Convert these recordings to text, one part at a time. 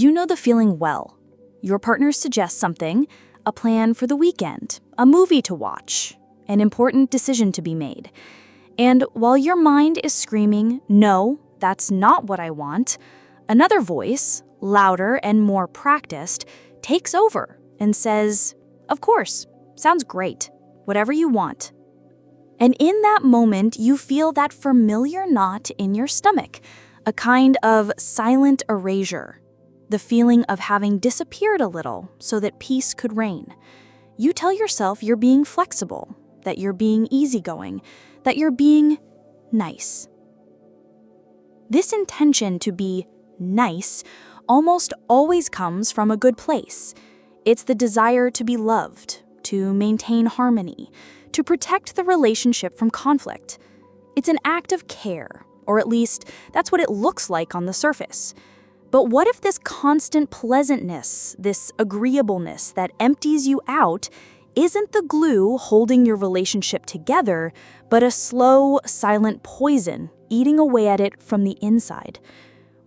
You know the feeling well. Your partner suggests something, a plan for the weekend, a movie to watch, an important decision to be made. And while your mind is screaming, "No, that's not what I want," another voice, louder and more practiced, takes over and says, "Of course, sounds great, whatever you want." And in that moment, you feel that familiar knot in your stomach, a kind of silent erasure, the feeling of having disappeared a little so that peace could reign. You tell yourself you're being flexible, that you're being easygoing, that you're being nice. This intention to be nice almost always comes from a good place. It's the desire to be loved, to maintain harmony, to protect the relationship from conflict. It's an act of care, or at least that's what it looks like on the surface. But what if this constant pleasantness, this agreeableness that empties you out, isn't the glue holding your relationship together, but a slow, silent poison eating away at it from the inside?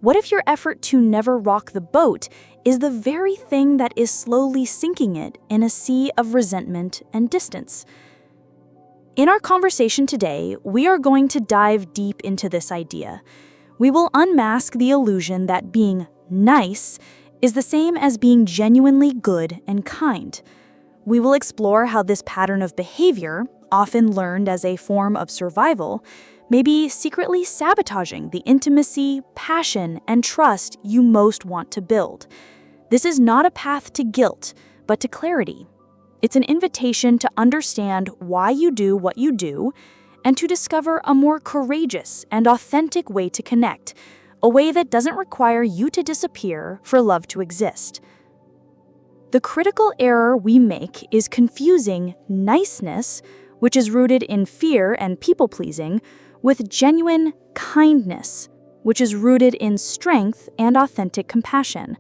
What if your effort to never rock the boat is the very thing that is slowly sinking it in a sea of resentment and distance? In our conversation today, we are going to dive deep into this idea. We will unmask the illusion that being nice is the same as being genuinely good and kind. We will explore how this pattern of behavior, often learned as a form of survival, may be secretly sabotaging the intimacy, passion, and trust you most want to build. This is not a path to guilt, but to clarity. It's an invitation to understand why you do what you do and to discover a more courageous and authentic way to connect, a way that doesn't require you to disappear for love to exist. The critical error we make is confusing niceness, which is rooted in fear and people-pleasing, with genuine kindness, which is rooted in strength and authentic compassion.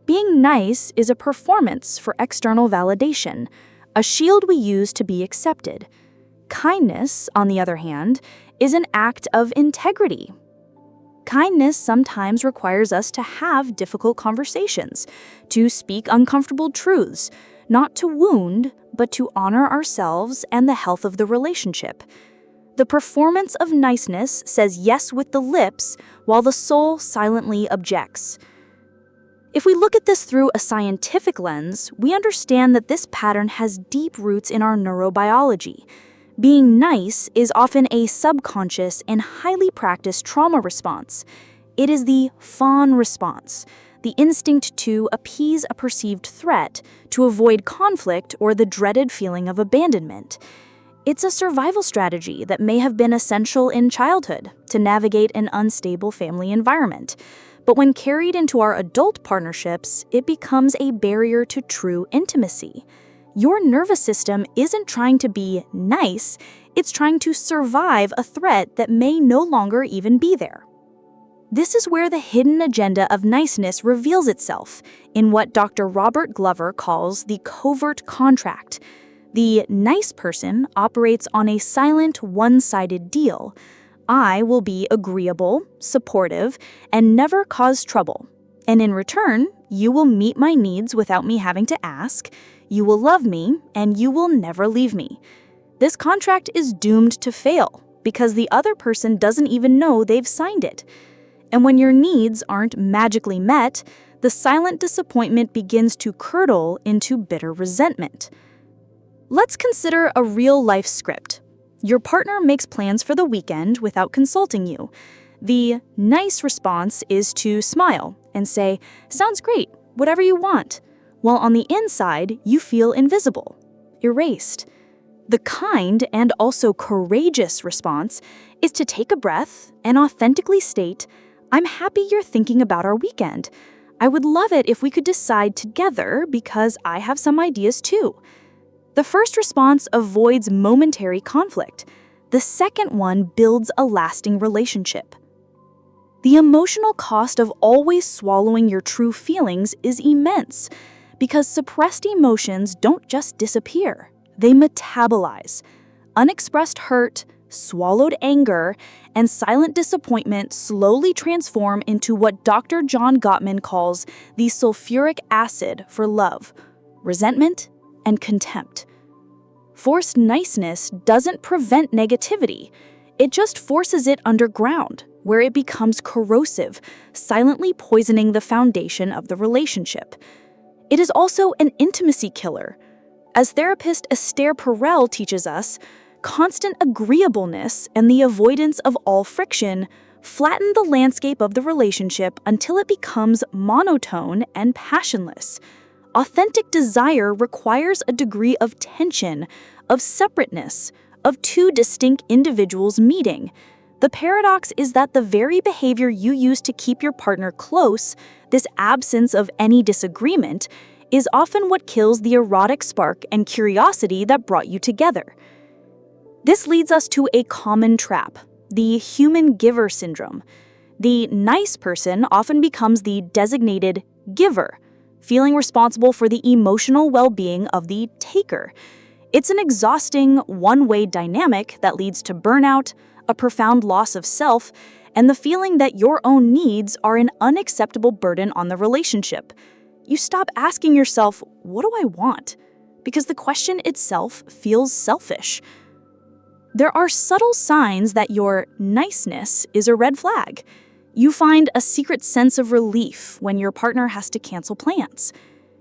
Being nice is a performance for external validation, a shield we use to be accepted. Kindness, on the other hand, is an act of integrity. Kindness sometimes requires us to have difficult conversations, to speak uncomfortable truths, not to wound, but to honor ourselves and the health of the relationship. The performance of niceness says yes with the lips, while the soul silently objects. If we look at this through a scientific lens, we understand that this pattern has deep roots in our neurobiology. Being nice is often a subconscious and highly practiced trauma response. It is the fawn response, the instinct to appease a perceived threat, to avoid conflict or the dreaded feeling of abandonment. It's a survival strategy that may have been essential in childhood to navigate an unstable family environment. But when carried into our adult partnerships, it becomes a barrier to true intimacy. Your nervous system isn't trying to be nice, it's trying to survive a threat that may no longer even be there. This is where the hidden agenda of niceness reveals itself in what Dr. Robert Glover calls the covert contract. The nice person operates on a silent, one-sided deal. I will be agreeable, supportive, and never cause trouble. And in return, you will meet my needs without me having to ask. You will love me, and you will never leave me. This contract is doomed to fail because the other person doesn't even know they've signed it. And when your needs aren't magically met, the silent disappointment begins to curdle into bitter resentment. Let's consider a real-life script. Your partner makes plans for the weekend without consulting you. The nice response is to smile and say, "Sounds great, whatever you want," while on the inside, you feel invisible, erased. The kind and also courageous response is to take a breath and authentically state, "I'm happy you're thinking about our weekend. I would love it if we could decide together because I have some ideas too." The first response avoids momentary conflict. The second one builds a lasting relationship. The emotional cost of always swallowing your true feelings is immense because suppressed emotions don't just disappear, they metabolize. Unexpressed hurt, swallowed anger, and silent disappointment slowly transform into what Dr. John Gottman calls the sulfuric acid for love, resentment, and contempt. Forced niceness doesn't prevent negativity. It just forces it underground, where it becomes corrosive, silently poisoning the foundation of the relationship. It is also an intimacy killer. As therapist Esther Perel teaches us, constant agreeableness and the avoidance of all friction flatten the landscape of the relationship until it becomes monotone and passionless. Authentic desire requires a degree of tension, of separateness, of two distinct individuals meeting. The paradox is that the very behavior you use to keep your partner close, this absence of any disagreement, is often what kills the erotic spark and curiosity that brought you together. This leads us to a common trap, the human giver syndrome. The nice person often becomes the designated giver, feeling responsible for the emotional well-being of the taker. It's an exhausting, one-way dynamic that leads to burnout, a profound loss of self, and the feeling that your own needs are an unacceptable burden on the relationship. You stop asking yourself, "What do I want?" because the question itself feels selfish. There are subtle signs that your niceness is a red flag. You find a secret sense of relief when your partner has to cancel plans.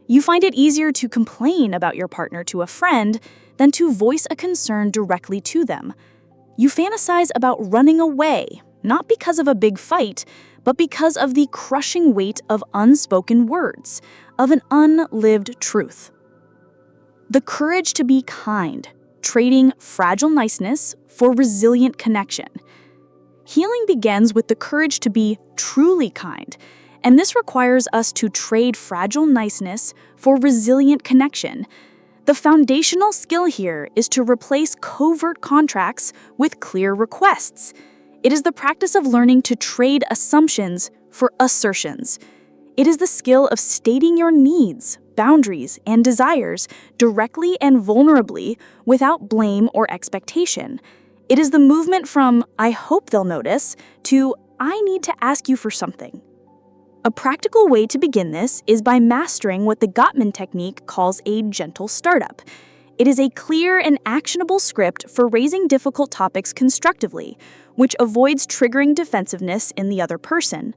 You find it easier to complain about your partner to a friend than to voice a concern directly to them. You fantasize about running away, not because of a big fight, but because of the crushing weight of unspoken words, of an unlived truth. The courage to be kind, trading fragile niceness for resilient connection. Healing begins with the courage to be truly kind, and this requires us to trade fragile niceness for resilient connection. The foundational skill here is to replace covert contracts with clear requests. It is the practice of learning to trade assumptions for assertions. It is the skill of stating your needs, boundaries, and desires directly and vulnerably without blame or expectation. It is the movement from "I hope they'll notice" to "I need to ask you for something." A practical way to begin this is by mastering what the Gottman technique calls a gentle startup. It is a clear and actionable script for raising difficult topics constructively, which avoids triggering defensiveness in the other person.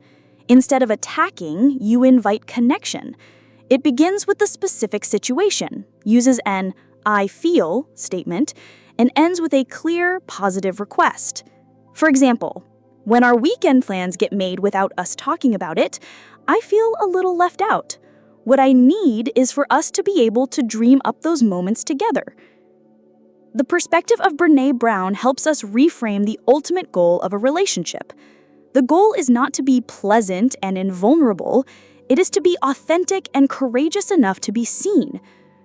Instead of attacking, you invite connection. It begins with the specific situation, uses an "I feel" statement, and ends with a clear, positive request. For example, when our weekend plans get made without us talking about it, I feel a little left out. What I need is for us to be able to dream up those moments together. The perspective of Brené Brown helps us reframe the ultimate goal of a relationship. The goal is not to be pleasant and invulnerable. It is to be authentic and courageous enough to be seen.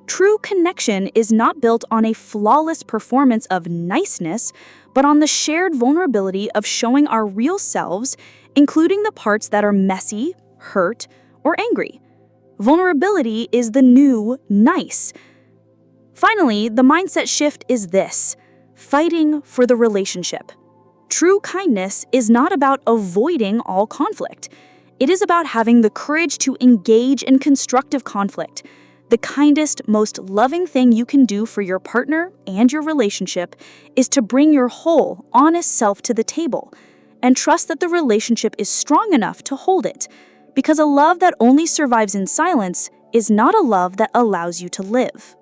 True connection is not built on a flawless performance of niceness, but on the shared vulnerability of showing our real selves, including the parts that are messy, hurt, or angry. Vulnerability is the new nice. Finally, the mindset shift is this: fighting for the relationship. True kindness is not about avoiding all conflict. It is about having the courage to engage in constructive conflict. The kindest, most loving thing you can do for your partner and your relationship is to bring your whole, honest self to the table and trust that the relationship is strong enough to hold it, because a love that only survives in silence is not a love that allows you to live.